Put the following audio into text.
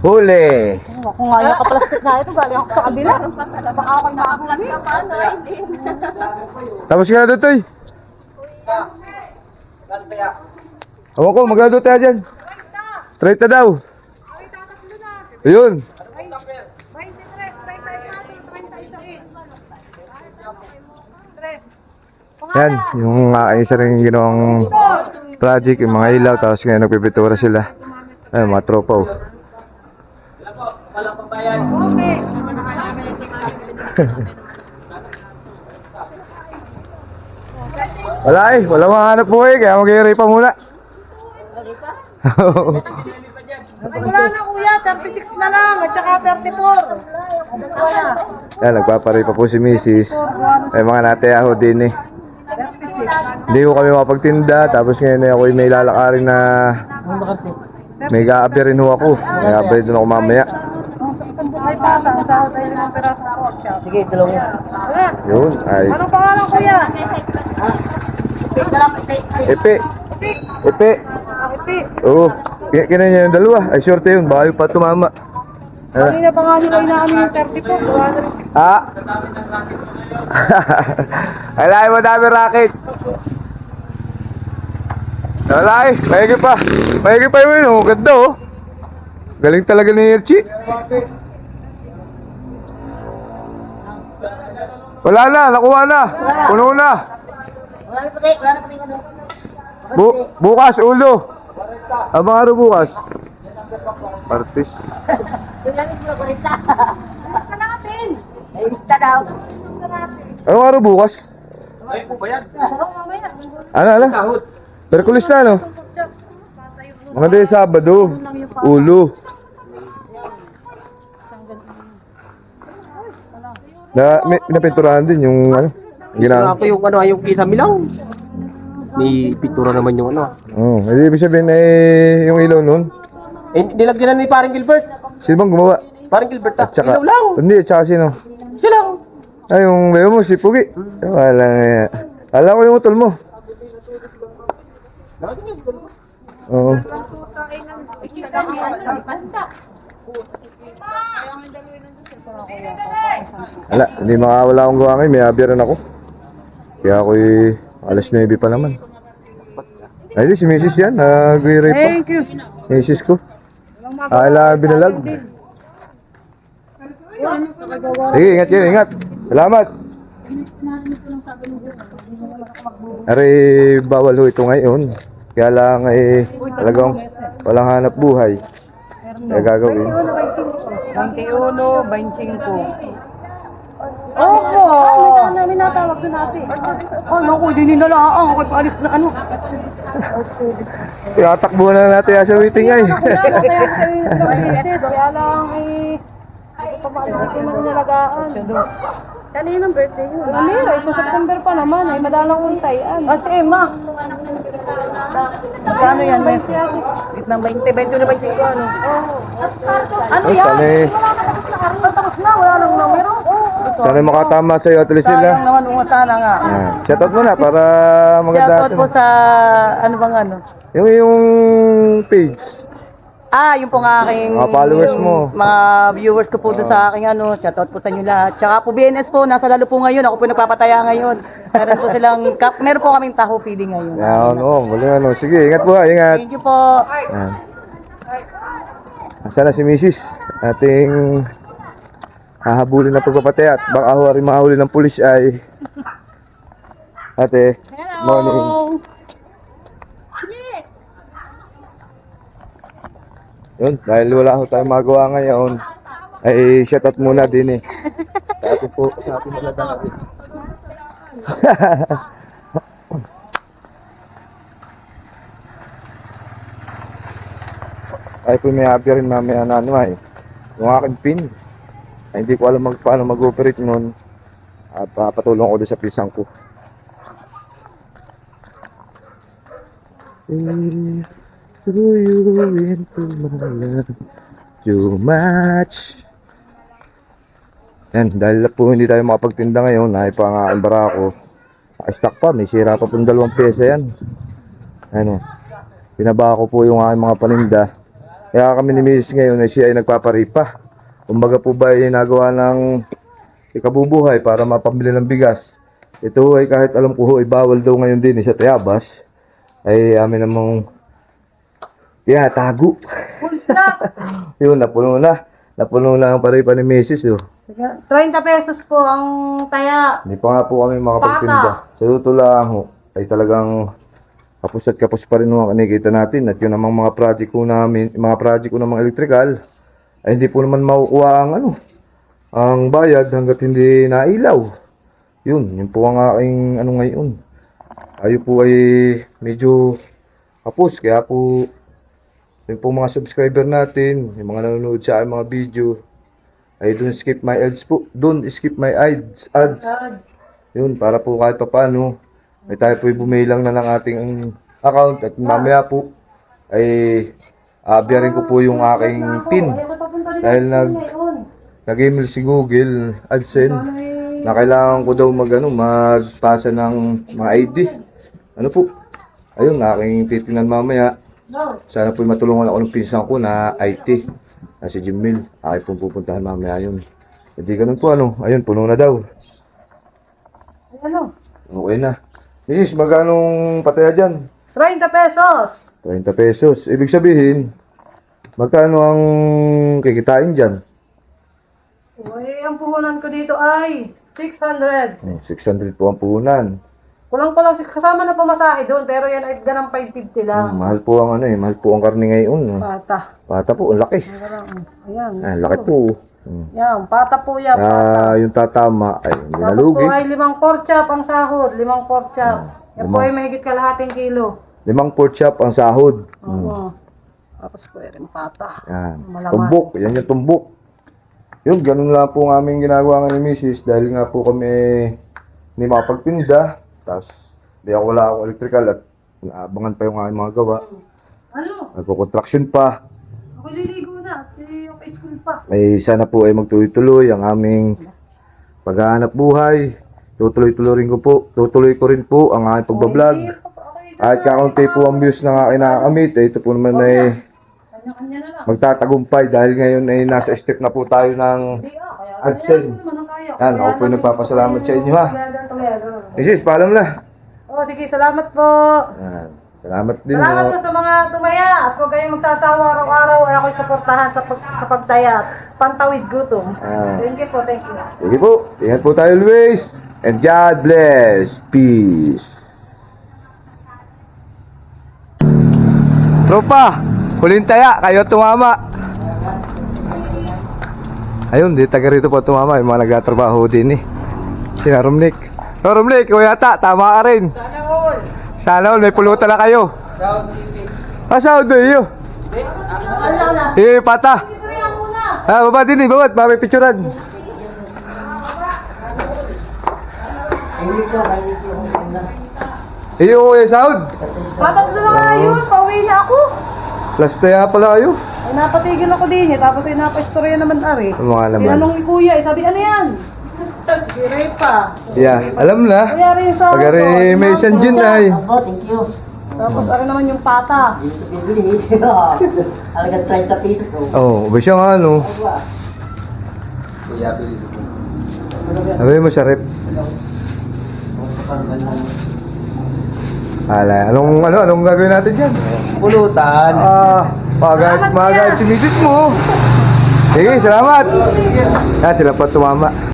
Huli! Kung nga yung kaplastik na ito, galing ako sa kabila. Baka ako'y makahuli. Tapos ka na doon, Toy. Ewan ko, magkano tayo dyan? 30 daw. Ayun. Yan, yung isa rin ginawang project, yung mga ilaw, tapos ngayon nagpipitura sila. Ay, mga tropa oh. Wala eh, walang mahanap po eh, kaya mag-i-ray pa muna. Wala na kuya, 36 na lang, at saka 34. Yan, nagpaparay pa po si Mrs. Ay, mga nateaho din eh. Hindi ko kami mapagtinda, tapos ngayon eh, ako'y may lalakarin na may gaabi rin ho ako. May gaabi din ako mamaya. Ay pata, ang sahod tayo ng peraso ng kotsa. Sige, dalawin. Yun, ay. Anong pangalan kuya? Epe. Epe. Epi. Oo. Kina niya yung dalawa. Ay, short yun. Baka yung pa tumama. Kanina pa nga nila inaano yung 34. Ah? Alay, madami racket. Alay, mayagi pa. Mayagi pa yun. Oh. Ganda oh. Galing talaga ni Yerchi. Wala na, nakuha na. Puno na. Bukas, ulo. Abang araw bukas. Artis. Basta natin. Ay, lista daw. Anong araw bukas? Ay po ba yan? Ano? Perkulis na, no? Mga day Sabado. Ulo. May pinapinturahan din yung ano? Ginawa. Ako yung yung kisame lang. May pintura naman yung ano. Ibig sabihin yung ilaw nun. Eh, nilagyan na ni Paring Gilbert. Sino bang gumawa? Paring Gilbert At saka, ilaw lang. Hindi, at saka sino? Siya lang. Ay, yung bayo mo, si Pugi. Wala nga. Alam ko yung utol mo. Oo. Wala, hindi makawala akong gawa ngayon. May abiyaran ako. Kaya ako'y alas 9 pa naman. Ay, di si Mrs. yan. Nag-i-rape pa. Thank you. Mrs. ko. Ala, binalag. Sige, ingat kayo, ingat. Salamat. Aray, bawal ho ito ngayon. Kaya lang talagang walang hanap buhay. Kaya gagawin. 21, 25. Opo! May natawag doon natin. Naku, hindi nilalaang. Ako'y paalis na ano. Tinatakbo na natin sa meeting ay. Kaya lang hindi ko pa maalis na nilalagaan. Kanina ng birthday yun. Sa September pa naman madalang untayan. Si Emma. Kano yan? Itnang 20, 20 na 25 ano? Ano yan? Tapos na, wala nang numero. Sana makatama sa'yo at least sila. Sayang naman sana nga. Shoutout mo na para maganda. Shoutout po sa ano bang ano? Yung page. Yung pong aking Mga followers mo. Mga viewers ko po doon sa aking ano, shoutout po sa inyo lahat. Tsaka po BNS po, nasa lalo po ngayon. Ako po nagpapataya ngayon. Meron po meron po kaming taho feeding ngayon. Yan, galing Sige, ingat po, ingat. Thank you po. Yan. Nasaan na si Mrs. Ating hahabulin na pagpapataya at baka rin mahuli ng pulis ay ate. Morning. Yun, dahil wala ko tayong magawa ngayon, ay shoutout muna din eh. Sa ating mga dami. Ay po may habi rin mamaya na yung aking pin. Ay, hindi ko alam paano mag-operate nun. At patulong ko doon sa pisang ko. Through you into my love too much. Yan, dahil po hindi tayo makapagtinda ngayon, naipangaambara ako. Naka-stock pa, may sira pa pong 2 pyesa yan. Ano, pinaba ko po yung aking mga paninda. Kaya kami ni Mrs. ngayon ay siya ay nagpaparipa. Kumbaga po ba ay nagawa ng ikabubuhay para mapambili ng bigas. Ito ay kahit alam ko ay bawal daw ngayon din sa Tayabas, ay amin namang tago. Full stop. Yun, napuno na ang paripa ni Mrs. 30 pesos po ang taya. Hindi pa nga po kami makapagtinda. Sa totoo lang ho, ay talagang kapos at kapos pa rin ang kinikita natin. At yun namang mga project ko namin, mga project ko ng mga electrical, ay hindi po naman makukuha ang bayad hanggat hindi nailaw. Yun po ang aking ngayon. Tayo po ay medyo kapos, kaya po yun po mga subscriber natin, yung mga nanonood sa aking mga video, ay don't skip my ads po. Don't skip my ads. Yun, para po kahit pa paano, ay tayo po bumilang na ng ating account at mamaya po ay abiyarin ko po yung aking PIN dahil nag-email si Google AdSense na kailangan ko daw magpasa ng mga ID. Ano po? Ayun, aking titingnan mamaya. Sana po matulungan ako ng pinsan ko na IT. Na si Jimil. Ay pong pupuntahan mamaya yun. Hindi ganun po Ayun, puno na daw. Okay na. Misis, magkanong pataya dyan? 30 pesos. 30 pesos. Ibig sabihin, magkano ang kikitain dyan? Uy, ang puhunan ko dito ay 600. 600 po ang puhunan. Kulang-kulang, kasama na pamasahe doon, pero yan ay ganang 550 lang. Mahal po ang mahal po ang karne ngayon. Pata. Pata po, ang laki. Ayan. Laki po. Yan, pata po yan. Yung tatama ay hindi Tapos nalugi. po ay 5 pork chop ang sahod. 5 pork chop. Yan po ay mahigit kalahating kilo. 5 pork chop ang sahod. Oo. Tapos po ay rin pata. Yan. Malaman. Tumbok. Yan yung tumbok. Yun, ganun lang po ang aming ginagawa ng ni Mrs. Dahil nga po kami hindi makapagtinda. Tapos, wala akong electrical at naabangan pa yung aming mga gawa. Ano? Nagpo-contraction pa. Ako liligo na. At yung school pa. May sana po ay magtuloy-tuloy ang aming paghahanap buhay. Tutuloy ko rin po ang aking pagbablog. At kakunti po ang views na aking nakakamit. Ito po naman ay Kanya-kanya na lang. magtatagumpay dahil ngayon ay nasa step na po tayo ng AdSense. Yan, ako po nagpapasalamat sa inyo ha. Mrs. paalam na. Oh, sige, salamat po. Yan. Salamat din Salamat po mo. sa mga tumaya. At huwag kayong magsasawa araw-araw ay ako'y suportahan sa pagtaya. Pantawid gutom. Thank you po, thank you. Sige po. Ingat po tayo always. And God bless. Peace. Tropa, huling taya. Kayo tumama. Ayun, di taga rito po tumama. Yung mga nagtatrabaho din Si Romnick. Romnick, ikaw yata. Tama ka rin. Sana all, may pulutan na kayo. Sahod na iyo. Pata. Baba din babad. May picturean. Iyo, sahod. Tatatlo na nga yun. Pauwi na ako. Last taya pala kayo. Ay, napatigil ako din tapos ay napaistorya naman ari. Ano nga naman? Tinanong ni kuya, sabi ano yan? Dire pa. Yeah, alam na. Kuya rin sa Pagari may isang dyan ay. Thank you. Tapos ano naman yung pata. Bibili. Halagang 30 pesos. Ba siya nga Sabi mo sa rep. Anong gagawin natin dyan? Pulutan. Magagayat si misis mo. Sige, salamat. Sila pa tumama.